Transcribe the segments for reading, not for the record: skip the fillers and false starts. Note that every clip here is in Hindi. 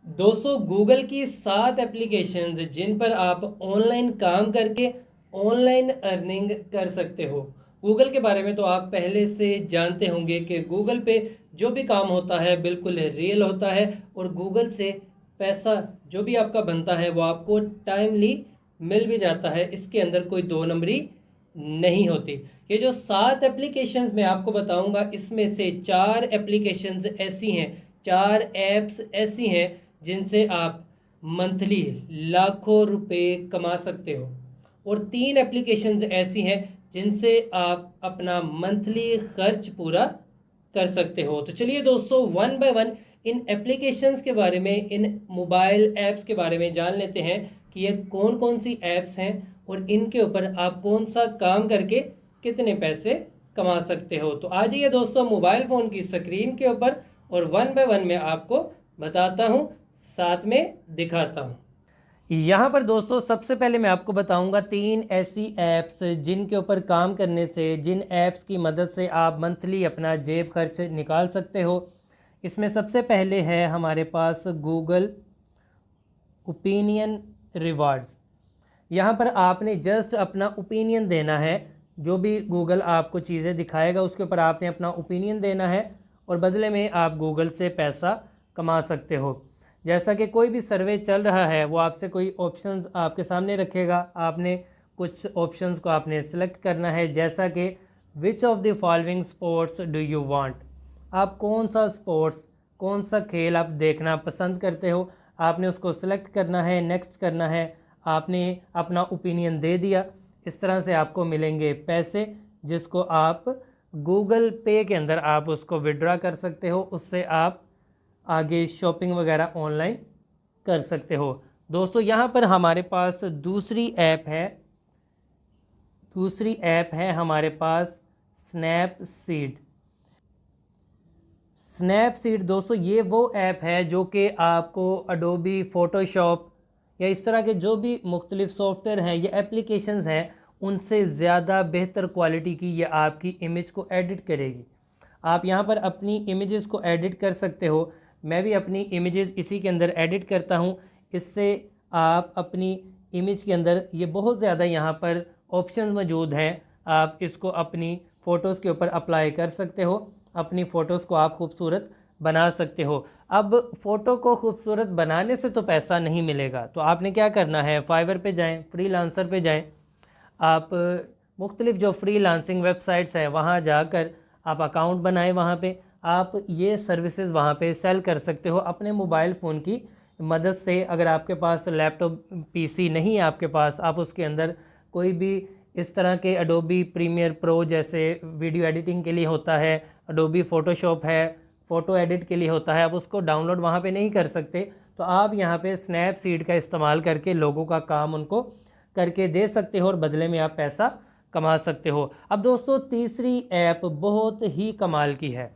दोस्तों गूगल की 7 एप्लीकेशंस जिन पर आप ऑनलाइन काम करके ऑनलाइन अर्निंग कर सकते हो। गूगल के बारे में तो आप पहले से जानते होंगे कि गूगल पे जो भी काम होता है बिल्कुल रियल होता है और गूगल से पैसा जो भी आपका बनता है वो आपको टाइमली मिल भी जाता है। इसके अंदर कोई दो नंबरी नहीं होती। ये जो 7 एप्लीकेशंस मैं आपको बताऊंगा इसमें से 4 एप्लीकेशंस ऐसी हैं, 4 ऐप्स ऐसी हैं जिनसे आप मंथली लाखों रुपए कमा सकते हो और 3 एप्लीकेशंस ऐसी हैं जिनसे आप अपना मंथली खर्च पूरा कर सकते हो। तो चलिए दोस्तों one by one in applications के बारे में, इन मोबाइल ऐप्स के बारे में जान लेते हैं कि ये कौन कौन सी ऐप्स हैं और इनके ऊपर आप कौन सा काम करके कितने पैसे कमा सकते हो। तो आ जाइए दोस्तों मोबाइल फ़ोन की स्क्रीन के ऊपर और वन बाय वन मैं आपको बताता हूँ, साथ में दिखाता हूँ। यहाँ पर दोस्तों सबसे पहले मैं आपको बताऊंगा 3 ऐसी ऐप्स जिनके ऊपर काम करने से, जिन ऐप्स की मदद से आप मंथली अपना जेब खर्च निकाल सकते हो। इसमें सबसे पहले है हमारे पास गूगल ओपिनियन रिवार्ड्स। यहाँ पर आपने जस्ट अपना ओपिनियन देना है, जो भी गूगल आपको चीज़ें दिखाएगा उसके ऊपर आपने अपना ओपिनियन देना है और बदले में आप गूगल से पैसा कमा सकते हो। जैसा कि कोई भी सर्वे चल रहा है वो आपसे कोई ऑप्शंस आपके सामने रखेगा, आपने कुछ ऑप्शंस को आपने सेलेक्ट करना है, जैसा कि which of the following sports do you want. आप कौन सा स्पोर्ट्स, कौन सा खेल आप देखना पसंद करते हो, आपने उसको सेलेक्ट करना है, नेक्स्ट करना है। आपने अपना ओपिनियन दे दिया, इस तरह से आपको मिलेंगे पैसे जिसको आप गूगल पे के अंदर आप उसको विड्रॉ कर सकते हो, उससे आप आगे शॉपिंग वगैरह ऑनलाइन कर सकते हो। दोस्तों यहाँ पर हमारे पास दूसरी ऐप है हमारे पास स्नैपसीड। स्नैपसीड दोस्तों ये वो ऐप है जो कि आपको अडोबी फ़ोटोशॉप या इस तरह के जो भी मुख्तलिफ सॉफ्टवेयर हैं या एप्लीकेशंस हैं उनसे ज़्यादा बेहतर क्वालिटी की ये आपकी इमेज को एडिट करेगी। आप यहाँ पर अपनी इमेजेस को एडिट कर सकते हो। मैं भी अपनी इमेजेस इसी के अंदर एडिट करता हूँ। इससे आप अपनी इमेज के अंदर ये बहुत ज़्यादा यहाँ पर ऑप्शंस मौजूद हैं, आप इसको अपनी फ़ोटोज़ के ऊपर अप्लाई कर सकते हो, अपनी फ़ोटोज़ को आप खूबसूरत बना सकते हो। अब फ़ोटो को खूबसूरत बनाने से तो पैसा नहीं मिलेगा, तो आपने क्या करना है, फाइवर पे जाएं, फ्रीलांसर पे जाएं। आप मुख्तलिफ जो फ्रीलांसिंग वेबसाइट्स हैं वहाँ जाकर आप अकाउंट बनाएं, वहाँ पे आप ये सर्विसेज वहाँ पे सेल कर सकते हो अपने मोबाइल फ़ोन की मदद से। अगर आपके पास लैपटॉप पीसी नहीं है आपके पास, आप उसके अंदर कोई भी इस तरह के अडोबी प्रीमियर प्रो जैसे वीडियो एडिटिंग के लिए होता है, अडोबी फ़ोटोशॉप है फ़ोटो एडिट के लिए होता है, आप उसको डाउनलोड वहाँ पे नहीं कर सकते, तो आप यहाँ पे स्नैपसीड का इस्तेमाल करके लोगों का काम उनको करके दे सकते हो और बदले में आप पैसा कमा सकते हो। अब दोस्तों तीसरी ऐप बहुत ही कमाल की है,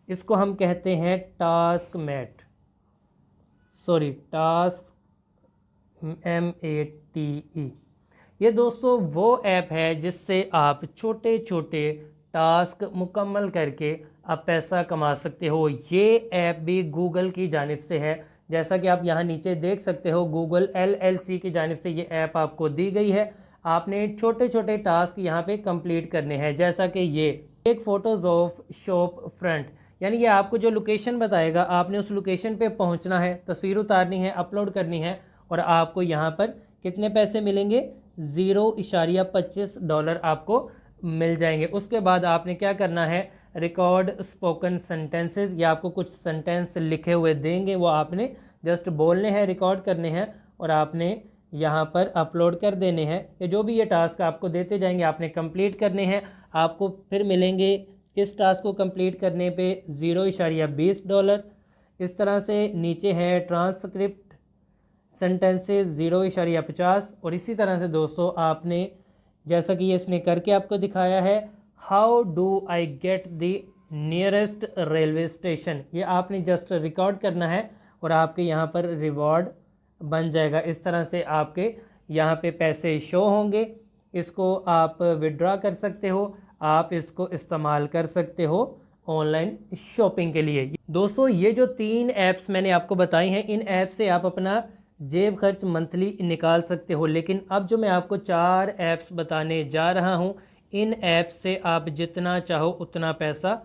इसको हम कहते हैं टास्क MATE। ये दोस्तों वो ऐप है जिससे आप छोटे छोटे टास्क मुकम्मल करके आप पैसा कमा सकते हो। ये ऐप भी गूगल की जानिब से है, जैसा कि आप यहाँ नीचे देख सकते हो, गूगल LLC की जानिब से ये ऐप आपको दी गई है। आपने छोटे छोटे टास्क यहाँ पे कंप्लीट करने हैं, जैसा कि ये एक फ़ोटोज़ ऑफ शॉप फ्रंट, यानी कि आपको जो लोकेशन बताएगा आपने उस लोकेशन पे पहुँचना है, तस्वीर उतारनी है, अपलोड करनी है और आपको यहाँ पर कितने पैसे मिलेंगे, $0.25 आपको मिल जाएंगे। उसके बाद आपने क्या करना है, रिकॉर्ड स्पोकन सेंटेंसेस, या आपको कुछ सेंटेंस लिखे हुए देंगे, वो आपने जस्ट बोलने हैं, रिकॉर्ड करने हैं और आपने यहाँ पर अपलोड कर देने हैं। ये जो भी ये टास्क आपको देते जाएंगे आपने कंप्लीट करने हैं, आपको फिर मिलेंगे इस टास्क को कंप्लीट करने पे $0.20। इस तरह से नीचे है ट्रांसक्रिप्ट सेंटेंसेस $0.50। और इसी तरह से दोस्तों आपने जैसा कि ये इसने करके आपको दिखाया है, how do I get the nearest railway station, ये आपने जस्ट रिकॉर्ड करना है और आपके यहाँ पर रिवॉर्ड बन जाएगा। इस तरह से आपके यहाँ पे पैसे शो होंगे, इसको आप विड्रॉ कर सकते हो, आप इसको इस्तेमाल कर सकते हो ऑनलाइन शॉपिंग के लिए। दोस्तों ये जो 3 ऐप्स मैंने आपको बताई हैं, इन ऐप से आप अपना जेब खर्च मंथली निकाल सकते हो। लेकिन अब जो मैं आपको 4 ऐप्स बताने जा रहा हूँ, इन ऐप से आप जितना चाहो उतना पैसा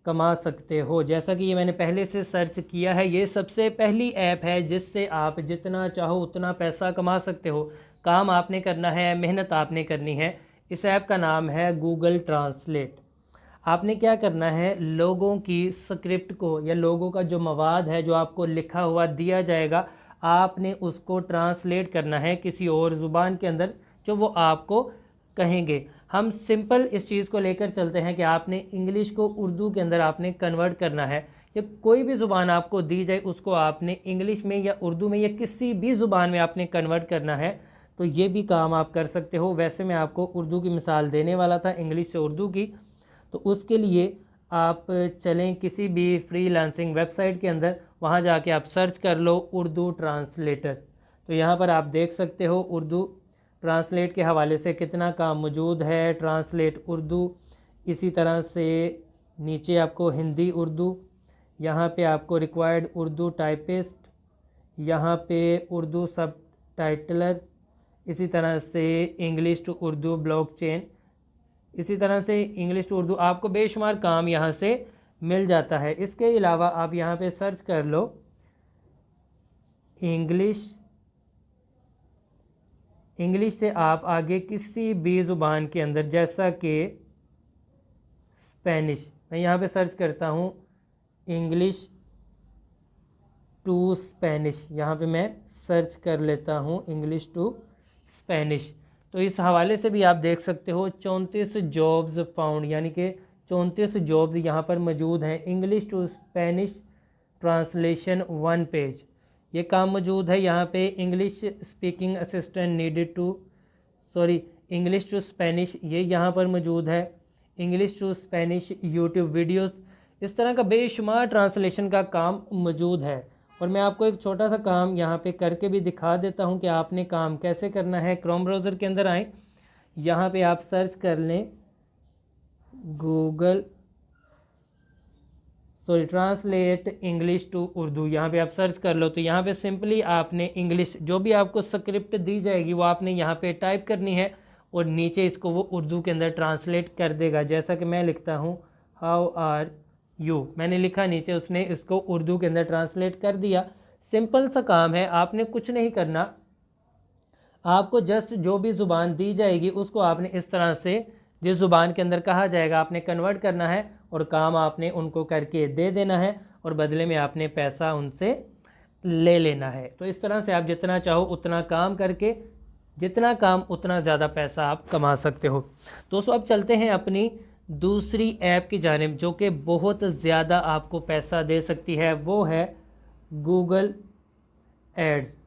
कमा सकते हो। जैसा कि ये मैंने पहले से सर्च किया है, ये सबसे पहली ऐप है जिससे आप जितना चाहो उतना पैसा कमा सकते हो। काम आपने करना है, मेहनत आपने करनी है। इस ऐप का नाम है गूगल ट्रांसलेट। आपने क्या करना है, लोगों की स्क्रिप्ट को या लोगों का जो मवाद है जो आपको लिखा हुआ दिया जाएगा, आपने उसको ट्रांसलेट करना है किसी और ज़ुबान के अंदर जो वो आपको कहेंगे। हम सिंपल इस चीज़ को लेकर चलते हैं कि आपने इंग्लिश को उर्दू के अंदर आपने कन्वर्ट करना है, या कोई भी ज़ुबान आपको दी जाए उसको आपने इंग्लिश में या उर्दू में या किसी भी ज़ुबान में आपने कन्वर्ट करना है। तो ये भी काम आप कर सकते हो। वैसे मैं आपको उर्दू की मिसाल देने वाला था, इंग्लिश से उर्दू की। तो उसके लिए आप चलें किसी भी फ्रीलांसिंग वेबसाइट के अंदर, वहाँ जाके आप सर्च कर लो उर्दू ट्रांसलेटर। तो यहाँ पर आप देख सकते हो उर्दू ट्रांसलेट के हवाले से कितना काम मौजूद है। ट्रांसलेट उर्दू, इसी तरह से नीचे आपको हिंदी उर्दू, यहाँ पे आपको रिक्वायर्ड उर्दू टाइपिस्ट, यहाँ पे उर्दू सब टाइटलर, इसी तरह से इंग्लिश टू उर्दू ब्लॉकचेन, इसी तरह से इंग्लिश टू उर्दू। आपको बेशुमार काम यहाँ से मिल जाता है। इसके अलावा आप यहाँ पे सर्च कर लो इंग्लिश से आप आगे किसी भी ज़ुबान के अंदर, जैसा कि स्पेनिश, मैं यहाँ पे सर्च करता हूँ इंग्लिश टू स्पेनिश, यहाँ पे मैं सर्च कर लेता हूँ इंग्लिश टू स्पेनिश। तो इस हवाले से भी आप देख सकते हो 34 जॉब्स फाउंड, यानी कि 34 जॉब्स यहाँ पर मौजूद हैं। English to Spanish translation 1 page, ये काम मौजूद है यहाँ पे। English speaking assistant needed to English to Spanish, ये यहाँ पर मौजूद है। English to Spanish YouTube videos, इस तरह का बेशुमार ट्रांसलेशन का काम मौजूद है। और मैं आपको एक छोटा सा काम यहाँ पे करके भी दिखा देता हूँ कि आपने काम कैसे करना है। क्रोम ब्राउज़र के अंदर आएँ, यहाँ पे आप सर्च कर लें Google translate English to Urdu, यहाँ पे आप सर्च कर लो। तो यहाँ पे सिंपली आपने इंग्लिश जो भी आपको स्क्रिप्ट दी जाएगी वो आपने यहाँ पे टाइप करनी है, और नीचे इसको वो उर्दू के अंदर ट्रांसलेट कर देगा। जैसा कि मैं लिखता हूँ हाउ आर यू, मैंने लिखा, नीचे उसने इसको उर्दू के अंदर ट्रांसलेट कर दिया। सिंपल सा काम है, आपने कुछ नहीं करना। आपको जस्ट जो भी ज़ुबान दी जाएगी उसको आपने इस तरह से, जिस ज़ुबान के अंदर कहा जाएगा, आपने कन्वर्ट करना है और काम आपने उनको करके दे देना है, और बदले में आपने पैसा उनसे ले लेना है। तो इस तरह से आप जितना चाहो उतना काम करके, जितना काम उतना ज़्यादा पैसा आप कमा सकते हो। दोस्तों अब चलते हैं अपनी दूसरी ऐप की जानिब जो कि बहुत ज़्यादा आपको पैसा दे सकती है, वो है गूगल एड्स।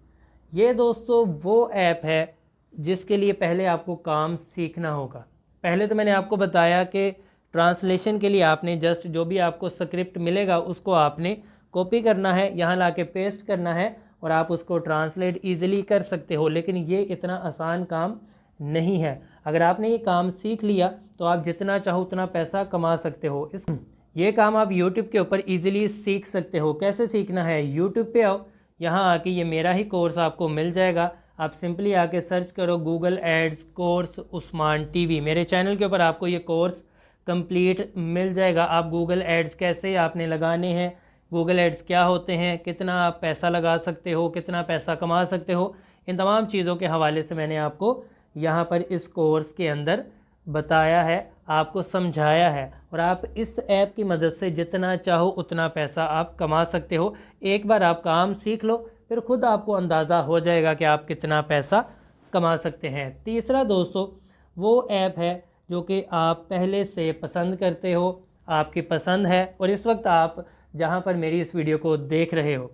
ये दोस्तों वो ऐप है जिसके लिए पहले आपको काम सीखना होगा। पहले तो मैंने आपको बताया कि ट्रांसलेशन के लिए आपने जस्ट जो भी आपको स्क्रिप्ट मिलेगा उसको आपने कॉपी करना है, यहाँ लाके पेस्ट करना है, और आप उसको ट्रांसलेट ईज़िली कर सकते हो। लेकिन ये इतना आसान काम नहीं है। अगर आपने ये काम सीख लिया तो आप जितना चाहो उतना पैसा कमा सकते हो। ये काम आप YouTube के ऊपर ईज़िली सीख सकते हो। कैसे सीखना है, YouTube पे आओ, यहाँ आके ये मेरा ही कोर्स आपको मिल जाएगा। आप सिंपली आके सर्च करो Google ads course Usman TV, मेरे चैनल के ऊपर आपको ये कोर्स कंप्लीट मिल जाएगा। आप गूगल एड्स कैसे आपने लगाने हैं, गूगल एड्स क्या होते हैं, कितना आप पैसा लगा सकते हो, कितना पैसा कमा सकते हो, इन तमाम चीज़ों के हवाले से मैंने आपको यहाँ पर इस कोर्स के अंदर बताया है, आपको समझाया है। और आप इस ऐप की मदद से जितना चाहो उतना पैसा आप कमा सकते हो। एक बार आप काम सीख लो, फिर ख़ुद आपको अंदाज़ा हो जाएगा कि आप कितना पैसा कमा सकते हैं। तीसरा दोस्तों वो ऐप है जो कि आप पहले से पसंद करते हो, आपकी पसंद है, और इस वक्त आप जहां पर मेरी इस वीडियो को देख रहे हो,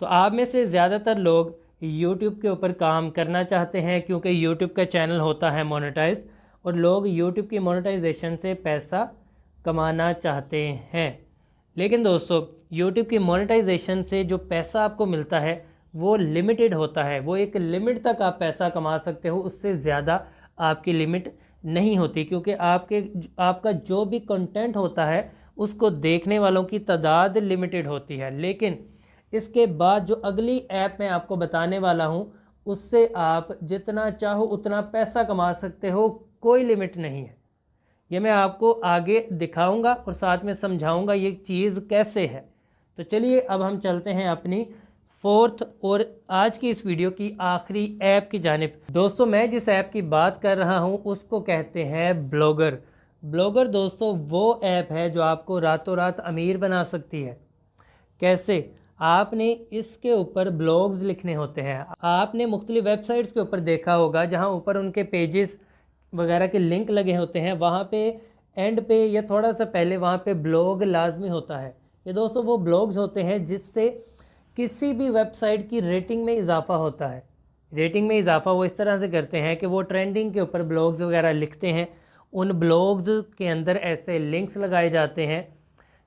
तो आप में से ज़्यादातर लोग YouTube के ऊपर काम करना चाहते हैं, क्योंकि YouTube का चैनल होता है मोनेटाइज, और लोग YouTube की मोनेटाइजेशन से पैसा कमाना चाहते हैं। लेकिन दोस्तों YouTube की मोनेटाइजेशन से जो पैसा आपको मिलता है वो लिमिटेड होता है। वो एक लिमिट तक आप पैसा कमा सकते हो, उससे ज़्यादा आपकी लिमिट नहीं होती, क्योंकि आपका जो भी कंटेंट होता है उसको देखने वालों की तादाद लिमिटेड होती है। लेकिन इसके बाद जो अगली ऐप मैं आपको बताने वाला हूँ, उससे आप जितना चाहो उतना पैसा कमा सकते हो, कोई लिमिट नहीं है। ये मैं आपको आगे दिखाऊंगा और साथ में समझाऊंगा ये चीज़ कैसे है। तो चलिए अब हम चलते हैं अपनी फोर्थ और आज की इस वीडियो की आखिरी ऐप की जानिब। दोस्तों, मैं जिस ऐप की बात कर रहा हूँ उसको कहते हैं ब्लॉगर। ब्लॉगर दोस्तों वो ऐप है जो आपको रातों रात अमीर बना सकती है। कैसे? आपने इसके ऊपर ब्लॉग्स लिखने होते हैं। आपने मुख्तलिफ वेबसाइट्स के ऊपर देखा होगा जहाँ ऊपर उनके पेजेस वगैरह के लिंक लगे होते हैं, वहाँ पे एंड पे या थोड़ा सा पहले वहाँ पे ब्लॉग लाजमी होता है। ये दोस्तों वो ब्लॉग्स होते हैं जिससे किसी भी वेबसाइट की रेटिंग में इजाफा होता है। रेटिंग में इजाफा वो इस तरह से करते हैं कि वो ट्रेंडिंग के ऊपर ब्लॉग्स वगैरह लिखते हैं। उन ब्लॉग्स के अंदर ऐसे लिंक्स लगाए जाते हैं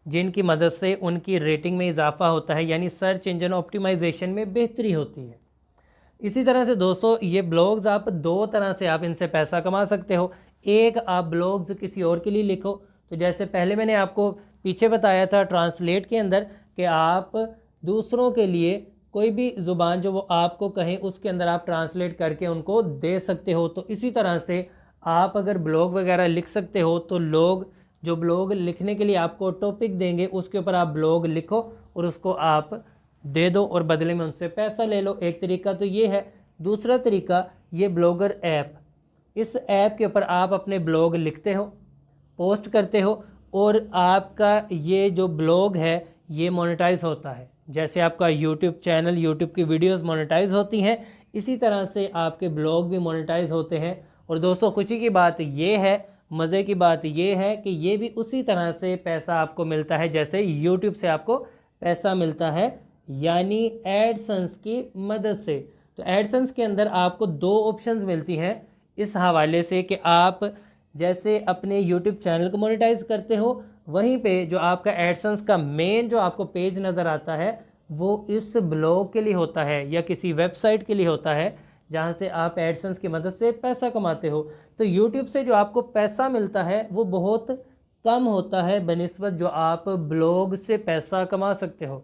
जिनकी मदद से उनकी रेटिंग में इजाफा होता है, यानी सर्च इंजन ऑप्टिमाइजेशन में बेहतरी होती है। इसी तरह से दोस्तों ये ब्लॉग्स आप दो तरह से आप इनसे पैसा कमा सकते हो। एक, आप ब्लॉग्स किसी और के लिए लिखो, तो जैसे पहले मैंने आपको पीछे बताया था ट्रांसलेट के अंदर कि आप दूसरों के लिए कोई भी ज़ुबान जो वो आपको कहें उसके अंदर आप ट्रांसलेट करके उनको दे सकते हो। तो इसी तरह से आप अगर ब्लॉग वगैरह लिख सकते हो तो लोग जो ब्लॉग लिखने के लिए आपको टॉपिक देंगे उसके ऊपर आप ब्लॉग लिखो और उसको आप दे दो और बदले में उनसे पैसा ले लो। एक तरीका तो ये है। दूसरा तरीका ये ब्लॉगर ऐप। इस ऐप के ऊपर आप अपने ब्लॉग लिखते हो, पोस्ट करते हो और आपका ये जो ब्लॉग है ये मोनेटाइज होता है। जैसे आपका यूट्यूब चैनल, यूट्यूब की वीडियोस मोनेटाइज होती हैं, इसी तरह से आपके ब्लॉग भी मोनेटाइज होते हैं। और दोस्तों खुशी की बात ये है, मज़े की बात ये है कि ये भी उसी तरह से पैसा आपको मिलता है जैसे यूट्यूब से आपको पैसा मिलता है, यानी एडसेंस की मदद से। तो एडसेंस के अंदर आपको दो ऑप्शंस मिलती हैं इस हवाले से कि आप जैसे अपने यूट्यूब चैनल को मोनेटाइज करते हो, वहीं पे जो आपका एडसेंस का मेन जो आपको पेज नज़र आता है वो इस ब्लॉग के लिए होता है या किसी वेबसाइट के लिए होता है जहाँ से आप एडसेंस की मदद से पैसा कमाते हो। तो यूट्यूब से जो आपको पैसा मिलता है वो बहुत कम होता है बनिस्बत जो आप ब्लॉग से पैसा कमा सकते हो।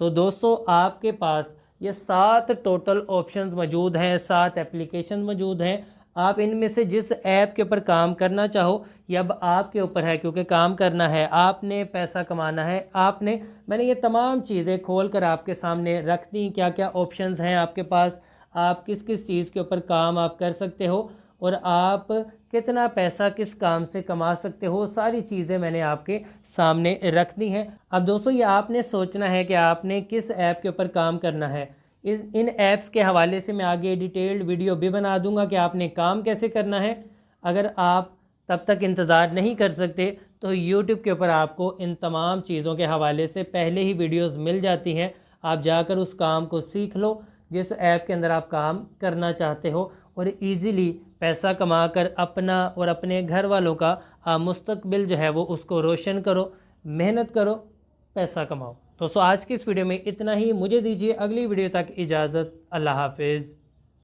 तो दोस्तों आपके पास ये 7 टोटल ऑप्शंस मौजूद हैं, 7 एप्लीकेशन मौजूद हैं। आप इनमें से जिस ऐप के ऊपर काम करना चाहो, ये अब आपके ऊपर है, क्योंकि काम करना है, आपने पैसा कमाना है। मैंने ये तमाम चीज़ें खोल कर आपके सामने रख दी, क्या क्या ऑप्शंस हैं आपके पास, आप किस किस चीज़ के ऊपर काम आप कर सकते हो और आप कितना पैसा किस काम से कमा सकते हो, सारी चीज़ें मैंने आपके सामने रख दी हैं। अब दोस्तों ये आपने सोचना है कि आपने किस ऐप के ऊपर काम करना है। इन ऐप्स के हवाले से मैं आगे डिटेल्ड वीडियो भी बना दूंगा कि आपने काम कैसे करना है। अगर आप तब तक इंतज़ार नहीं कर सकते तो यूट्यूब के ऊपर आपको इन तमाम चीज़ों के हवाले से पहले ही वीडियोज़ मिल जाती हैं। आप जाकर उस काम को सीख लो जिस ऐप के अंदर आप काम करना चाहते हो और इजीली पैसा कमाकर अपना और अपने घर वालों का मुस्तकबिल जो है वो उसको रोशन करो, मेहनत करो, पैसा कमाओ। दोस्तों आज की इस वीडियो में इतना ही। मुझे दीजिए अगली वीडियो तक इजाज़त। अल्लाह हाफिज़।